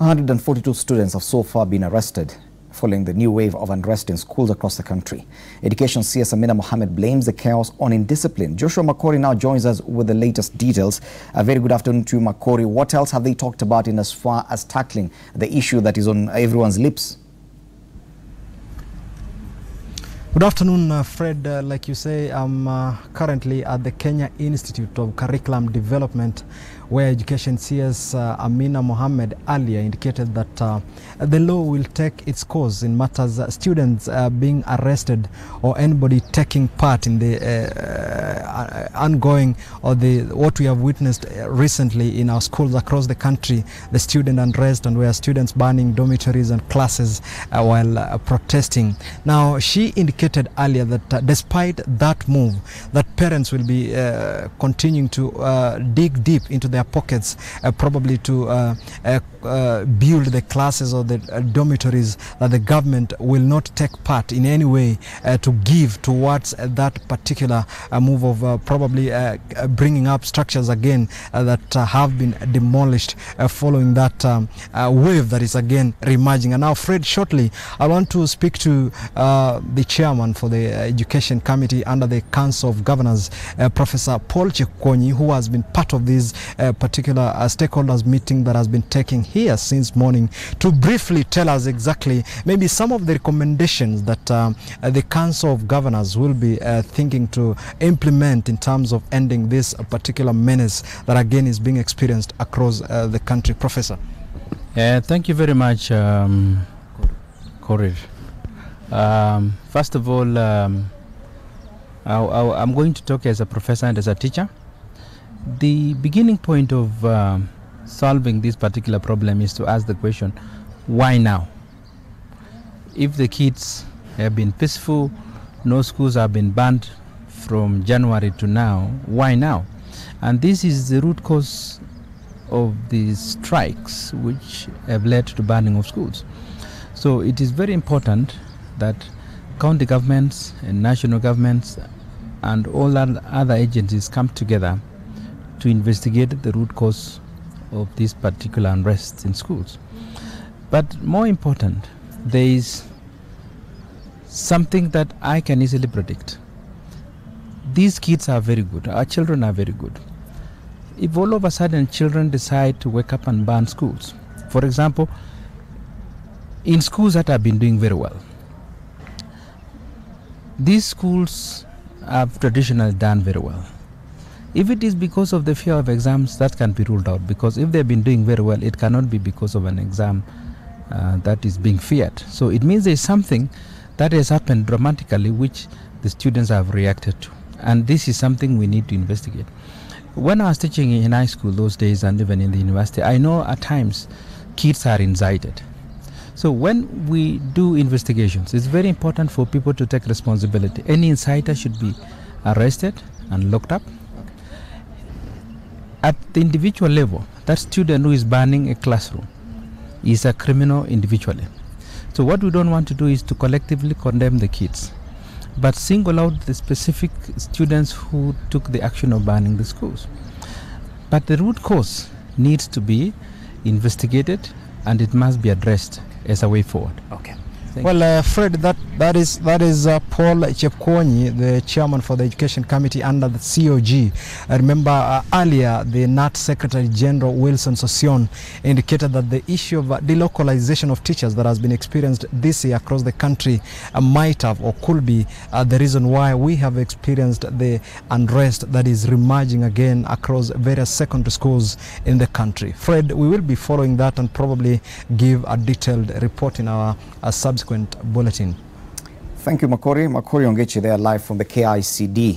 142 students have so far been arrested following the new wave of unrest in schools across the country. Education CS Amina Mohammed blames the chaos on indiscipline. Joshua Makori now joins us with the latest details. A very good afternoon to you, Makori. What else have they talked about in as far as tackling the issue that is on everyone's lips? Good afternoon, Fred. Like you say, I'm currently at the Kenya Institute of Curriculum Development, where Education CS Amina Mohammed earlier indicated that the law will take its course in matters students being arrested or anybody taking part in the ongoing or what we have witnessed recently in our schools across the country, the student unrest, and where students burning dormitories and classes while protesting. Now, she indicated earlier that despite that move, that parents will be continuing to dig deep into their pockets, probably to build the classes or the dormitories, that the government will not take part in any way to give towards that particular move of probably bringing up structures again that have been demolished following that wave that is again re-emerging. And now, Fred, shortly I want to speak to the chairman for the Education Committee under the Council of Governors, Professor Paul Chekonyi, who has been part of this particular stakeholders meeting that has been taking here since morning, to briefly tell us exactly maybe some of the recommendations that the Council of Governors will be thinking to implement in terms of ending this particular menace that again is being experienced across the country. Professor. Thank you very much, Corey. First of all, I'm going to talk as a professor and as a teacher. The beginning point of solving this particular problem is to ask the question, why now? If the kids have been peaceful, no schools have been banned from January to now, why now? And this is the root cause of the strikes which have led to banning of schools. So it is very important that county governments and national governments and all other agencies come together to investigate the root cause of this particular unrest in schools. But more important, there is something that I can easily predict. These kids are very good, our children are very good. If all of a sudden children decide to wake up and ban schools, for example, in schools that have been doing very well, these schools have traditionally done very well. If it is because of the fear of exams, that can be ruled out, because if they've been doing very well, it cannot be because of an exam that is being feared. So it means there's something that has happened dramatically which the students have reacted to, and this is something we need to investigate. When I was teaching in high school those days and even in the university, I know at times kids are incited. So when we do investigations, it's very important for people to take responsibility. Any inciter should be arrested and locked up. At the individual level, that student who is banning a classroom is a criminal individually. So what we don't want to do is to collectively condemn the kids, but single out the specific students who took the action of banning the schools. But the root cause needs to be investigated, and it must be addressed as a way forward. Okay. Well, Fred, that is Paul Chekonyi, the chairman for the Education Committee under the COG. I remember earlier the NAT Secretary General Wilson Sosion indicated that the issue of delocalization of teachers that has been experienced this year across the country might have or could be the reason why we have experienced the unrest that is reemerging again across various secondary schools in the country. Fred, we will be following that and probably give a detailed report in our subsequent bulletin. Thank you, Makori. Makori Ongechi there live from the KICD.